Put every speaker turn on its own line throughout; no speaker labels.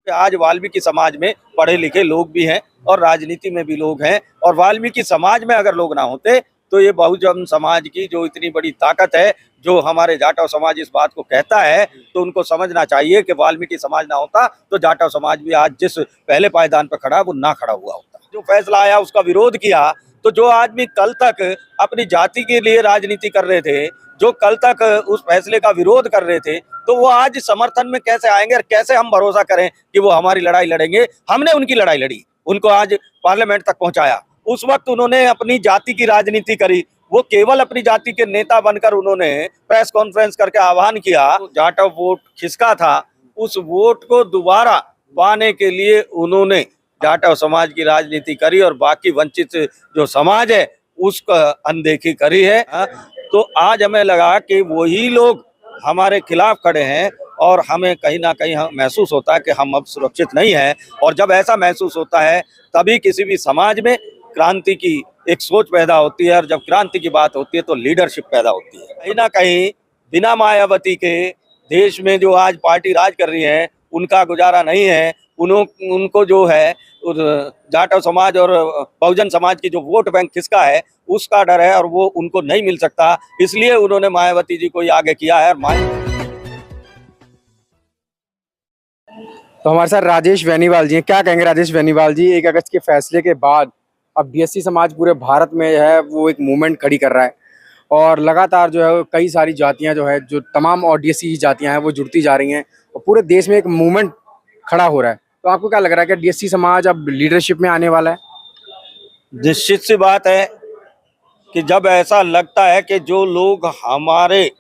आज वाल्मीकि समाज में पढ़े लिखे लोग भी हैं और राजनीति में भी लोग हैं, और वाल्मीकि समाज में अगर लोग ना होते तो ये बहुजन समाज की जो इतनी बड़ी ताकत है, जो हमारे जाटव समाज इस बात को कहता है, तो उनको समझना चाहिए कि वाल्मीकि समाज ना होता तो जाटव समाज भी आज जिस पहले पायदान पर खड़ा वो ना खड़ा हुआ होता। जो फैसला आया उसका विरोध किया, तो जो आदमी कल तक अपनी जाति के लिए राजनीति कर रहे थे, जो कल तक उस फैसले का विरोध कर रहे थे, तो वो आज समर्थन में कैसे आएंगे और कैसे हम भरोसा करें कि वो हमारी लड़ाई लड़ेंगे। हमने उनकी लड़ाई लड़ी, उनको आज पार्लियामेंट तक पहुंचाया। उस वक्त उन्होंने अपनी जाति की राजनीति करी, वो केवल अपनी जाति के नेता बनकर उन्होंने प्रेस कॉन्फ्रेंस करके आह्वान किया। जाटव वोट खिसका था, उस वोट को दोबारा पाने के लिए उन्होंने जाटव समाज की राजनीति करी और बाकी वंचित जो समाज है उसका अनदेखी करी है। तो आज हमें लगा कि वही लोग हमारे खिलाफ खड़े हैं और हमें कहीं ना कहीं महसूस होता है कि हम अब सुरक्षित नहीं हैं। और जब ऐसा महसूस होता है तभी किसी भी समाज में क्रांति की एक सोच पैदा होती है, और जब क्रांति की बात होती है तो लीडरशिप पैदा होती है। कहीं ना कहीं बिना मायावती के देश में जो आज पार्टी राज कर रही है उनका गुजारा नहीं है। उनको जो है जाटव समाज और बहुजन समाज की जो वोट बैंक खिसका है उसका डर है और वो उनको नहीं मिल सकता, इसलिए उन्होंने मायावती जी को ही आगे किया है।
तो हमारे साथ राजेश बेनीवाल जी हैं। क्या कहेंगे राजेश बेनीवाल जी, 1 अगस्त के फैसले के बाद अब बीएससी समाज पूरे भारत में है वो एक मूवमेंट खड़ी कर रहा है और लगातार जो है कई सारी जातियां जो है जो तमाम और डीएससी जातियां हैं वो जुड़ती जा रही हैं और पूरे देश में एक मूवमेंट खड़ा हो रहा है। तो आपको क्या लग रहा है कि डीएससी समाज अब लीडरशिप में आने वाला है?
निश्चित सी बात है कि जब ऐसा लगता है कि जो लोग हमारे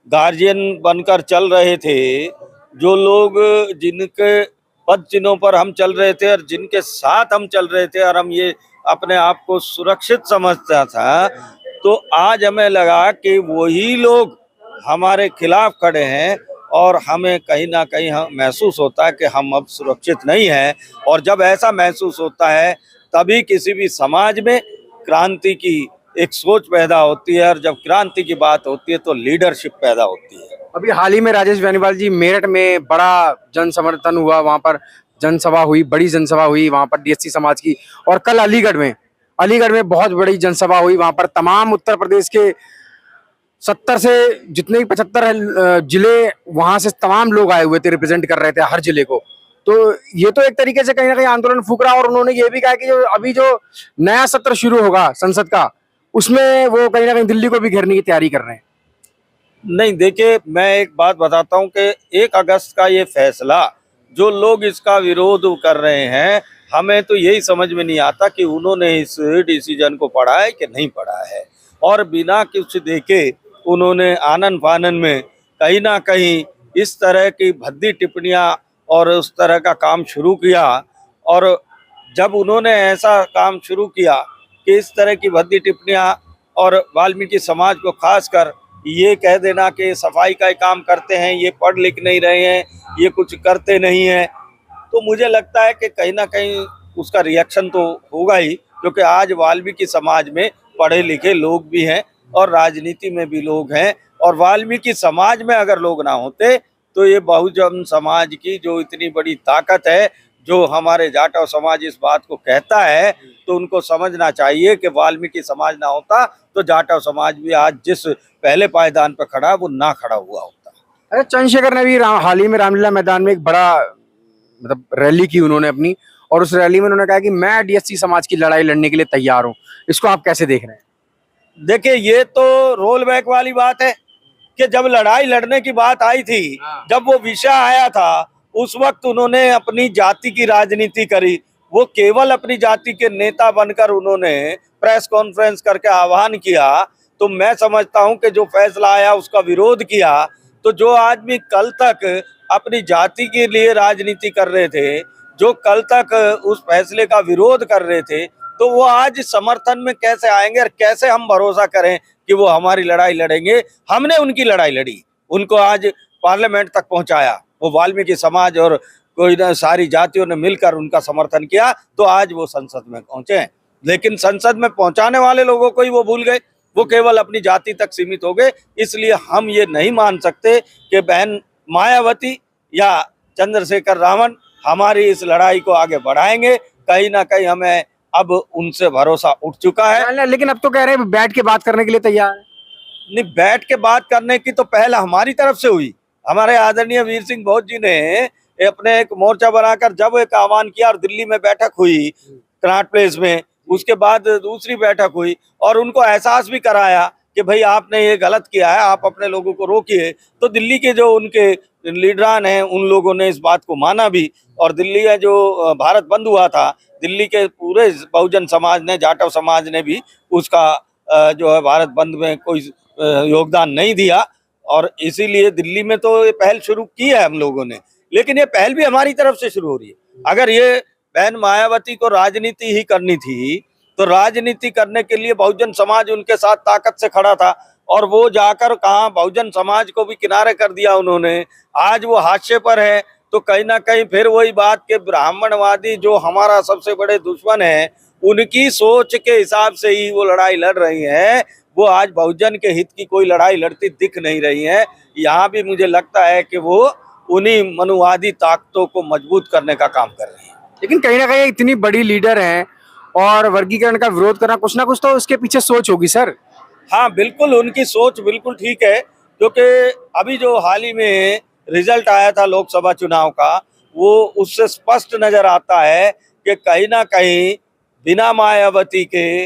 गार्जियन बनकर चल रहे थे, जो लोग जिनके पद चिन्हों पर हम चल रहे थे और जिनके साथ हम चल रहे थे और हम ये अपने आप को सुरक्षित समझता था, तो आज हमें लगा कि वही लोग हमारे खिलाफ खड़े हैं और हमें कहीं ना कहीं महसूस होता है कि हम अब सुरक्षित नहीं हैं। और जब ऐसा महसूस होता है तभी किसी भी समाज में क्रांति की एक सोच पैदा होती है, और जब क्रांति की बात होती है तो लीडरशिप पैदा होती है।
अभी हाल ही में राजेश बेनीवाल जी मेरठ में बड़ा जन समर्थन हुआ, वहां पर जनसभा हुई, बड़ी जनसभा हुई वहां पर डीएससी समाज की। और कल अलीगढ़ में बहुत बड़ी जनसभा हुई, वहां पर तमाम उत्तर प्रदेश के 70 से जितने भी 75 जिले वहां से तमाम लोग आए हुए थे, रिप्रेजेंट कर रहे थे हर जिले को। तो ये तो एक तरीके से कहीं ना कहीं आंदोलन फूक रहा। और उन्होंने ये भी कहा कि जो नया सत्र शुरू होगा संसद का, उसमें वो कहीं ना कहीं दिल्ली को भी घेरने की तैयारी कर रहे हैं।
नहीं, देखिए मैं एक बात बताता हूँ कि 1 अगस्त का ये फैसला जो लोग इसका विरोध कर रहे हैं, हमें तो यही समझ में नहीं आता कि उन्होंने इस डिसीजन को पढ़ा है कि नहीं पढ़ा है, और बिना कुछ देखे उन्होंने आनन फानन में कहीं ना कहीं इस तरह की भद्दी टिप्पणियां और उस तरह का काम शुरू किया। और जब उन्होंने ऐसा काम शुरू किया कि इस तरह की भद्दी टिप्पणियां और वाल्मीकि समाज को खासकर ये कह देना कि सफाई का काम करते हैं, ये पढ़ लिख नहीं रहे हैं, ये कुछ करते नहीं हैं, तो मुझे लगता है कि कहीं ना कहीं उसका रिएक्शन तो होगा ही, क्योंकि आज वाल्मीकि समाज में पढ़े लिखे लोग भी हैं और राजनीति में भी लोग हैं। और वाल्मीकि समाज में अगर लोग ना होते तो ये बहुजन समाज की जो इतनी बड़ी ताकत है, जो हमारे जाटव समाज इस बात को कहता है, तो उनको समझना चाहिए कि वाल्मीकि समाज ना होता तो जाटव समाज भी आज जिस पहले पायदान पर खड़ा वो ना खड़ा हुआ होता।
अरे चंद्रशेखर ने भी हाल ही में रामलीला मैदान में एक बड़ा मतलब रैली की उन्होंने अपनी, और उस रैली में उन्होंने कहा कि मैं डीएससी समाज की लड़ाई लड़ने के लिए तैयार हूं। इसको आप कैसे देख रहे हैं?
देखिए, ये तो रोल बैक वाली बात है कि जब लड़ाई लड़ने की बात आई थी, जब वो विषय आया था, उस वक्त उन्होंने अपनी जाति की राजनीति करी। वो केवल अपनी जाति के नेता बनकर उन्होंने प्रेस कॉन्फ्रेंस करके आह्वान किया। तो मैं समझता हूं कि जो फैसला आया उसका विरोध किया। तो जो आदमी कल तक अपनी जाति के लिए राजनीति कर रहे थे, जो कल तक उस फैसले का विरोध कर रहे थे, तो वो आज समर्थन में कैसे आएंगे और कैसे हम भरोसा करें कि वो हमारी लड़ाई लड़ेंगे। हमने उनकी लड़ाई लड़ी, उनको आज पार्लियामेंट तक पहुंचाया। वो वाल्मीकि समाज और कोई ना सारी जातियों ने मिलकर उनका समर्थन किया, तो आज वो संसद में पहुंचे हैं। लेकिन संसद में पहुंचाने वाले लोगों को ही वो भूल गए, वो केवल अपनी जाति तक सीमित हो गए। इसलिए हम ये नहीं मान सकते कि बहन मायावती या चंद्रशेखर रावण हमारी इस लड़ाई को आगे बढ़ाएंगे। कहीं ना कहीं हमें अब उनसे भरोसा उठ चुका है।
लेकिन अब तो कह रहे हैं बैठ के बात करने के लिए तैयार है।
नहीं, बैठ के बात करने की तो पहल हमारी तरफ से हुई। हमारे आदरणीय वीर सिंह भोज जी ने अपने एक मोर्चा बनाकर जब एक आह्वान किया और दिल्ली में बैठक हुई कनॉट प्लेस में, उसके बाद दूसरी बैठक हुई और उनको एहसास भी कराया कि भाई आपने ये गलत किया है, आप अपने लोगों को रोकिए। तो दिल्ली के जो उनके लीडरान हैं उन लोगों ने इस बात को माना भी। और दिल्ली में जो भारत बंद हुआ था, दिल्ली के पूरे बहुजन समाज ने, जाटव समाज ने भी उसका जो है भारत बंद में कोई योगदान नहीं दिया। और इसीलिए दिल्ली में तो ये पहल शुरू की है हम लोगों ने, लेकिन ये पहल भी हमारी तरफ से शुरू हो रही है। अगर ये बहन मायावती को राजनीति ही करनी थी तो राजनीति करने के लिए बहुजन समाज उनके साथ ताकत से खड़ा था और वो जाकर कहा बहुजन समाज को भी किनारे कर दिया उन्होंने। आज वो हाशिए पर है। तो कहीं ना कहीं फिर वही बात के ब्राह्मणवादी जो हमारा सबसे बड़े दुश्मन है, उनकी सोच के हिसाब से ही वो लड़ाई लड़ रही है। वो आज बहुजन के हित की कोई लड़ाई लड़ती दिख नहीं रही है। यहाँ भी मुझे लगता है कि वो उन्हीं मनुवादी ताकतों को मजबूत करने का काम कर रही है।
लेकिन कहीं ना कहीं इतनी बड़ी लीडर हैं और वर्गीकरण का विरोध करना, कुछ ना कुछ तो उसके पीछे सोच होगी सर।
हाँ बिल्कुल, उनकी सोच बिल्कुल ठीक है, क्योंकि अभी जो हाल ही में रिजल्ट आया था लोकसभा चुनाव का, वो उससे स्पष्ट नजर आता है कि कहीं ना कहीं बिना मायावती के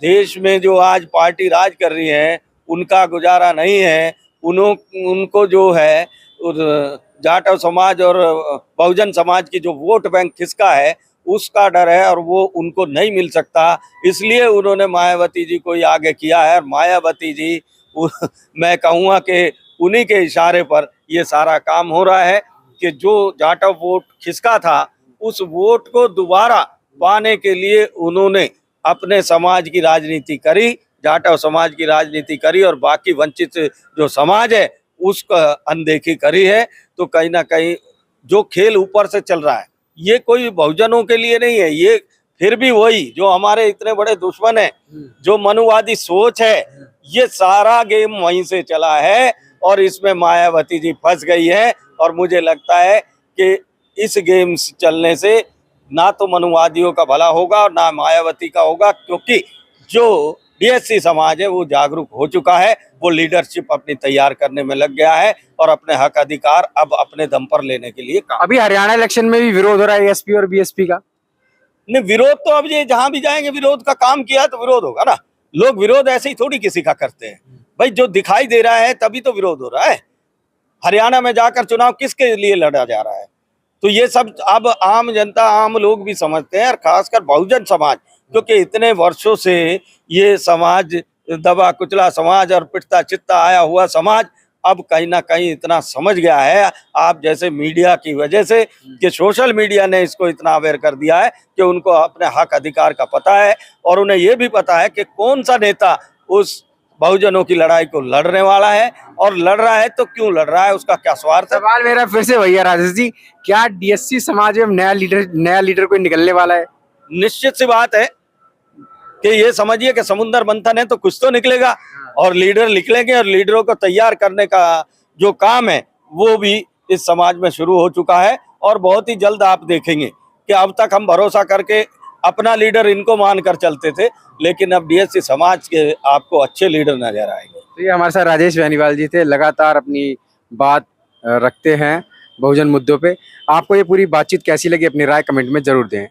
देश में जो आज पार्टी राज कर रही है उनका गुजारा नहीं है। उनको जो है जाटव समाज और बहुजन समाज की जो वोट बैंक खिसका है उसका डर है और वो उनको नहीं मिल सकता। इसलिए उन्होंने मायावती जी को ही आगे किया है। और मायावती जी मैं कहूँगा कि उन्हीं के इशारे पर ये सारा काम हो रहा है कि जो जाटव वोट खिसका था उस वोट को दोबारा पाने के लिए उन्होंने अपने समाज की राजनीति करी, जाटव समाज की राजनीति करी और बाकी वंचित जो समाज है उसका अनदेखी करी है। तो कहीं ना कहीं जो खेल ऊपर से चल रहा है ये कोई बहुजनों के लिए नहीं है, ये फिर भी वही जो हमारे इतने बड़े दुश्मन है, जो मनुवादी सोच है, ये सारा गेम वहीं से चला है और इसमें मायावती जी फंस गई है। और मुझे लगता है कि इस गेम चलने से ना तो मनुवादियों का भला होगा और ना मायावती का होगा, क्योंकि जो डीएससी समाज है वो जागरूक हो चुका है, वो लीडरशिप अपनी तैयार करने में लग गया है और अपने हक अधिकार अब अपने दम पर लेने के लिए काम।
अभी हरियाणा इलेक्शन में भी विरोध हो रहा है एसपी और बीएसपी का।
नहीं, विरोध तो अब ये जहां भी जाएंगे विरोध का काम किया तो विरोध होगा ना। लोग विरोध ऐसे ही थोड़ी किसी का करते हैं भाई, जो दिखाई दे रहा है तभी तो विरोध हो रहा है। हरियाणा में जाकर चुनाव किसके लिए लड़ा जा रहा है, तो ये सब अब आम जनता, आम लोग भी समझते हैं और खासकर बहुजन समाज, क्योंकि इतने वर्षों से ये समाज दबा कुचला समाज और पिटता चित्ता आया हुआ समाज अब कहीं ना कहीं इतना समझ गया है, आप जैसे मीडिया की वजह से, कि सोशल मीडिया ने इसको इतना अवेयर कर दिया है कि उनको अपने हक अधिकार का पता है और उन्हें ये भी पता है कि कौन सा नेता उस बहुजनों की लड़ाई को लड़ने वाला है और लड़ रहा है तो क्यों लड़ रहा है, उसका क्या स्वार्थ है।
सवाल मेरा फिर से भैया राजेश जी, क्या डीएससी समाज में नया लीडर कोई निकलने वाला है?
निश्चित सी बात है कि ये समझिए कि समुद्र मंथन है तो कुछ तो निकलेगा और लीडर निकलेंगे और लीडरों को तैयार करने का जो काम है वो भी इस समाज में शुरू हो चुका है। और बहुत ही जल्द आप देखेंगे कि अब तक हम भरोसा करके अपना लीडर इनको मानकर चलते थे, लेकिन अब डीएससी समाज के आपको अच्छे लीडर नजर आएंगे।
तो ये हमारे साथ राजेश बेनीवाल जी थे, लगातार अपनी बात रखते हैं बहुजन मुद्दों पे। आपको ये पूरी बातचीत कैसी लगी अपनी राय कमेंट में जरूर दें।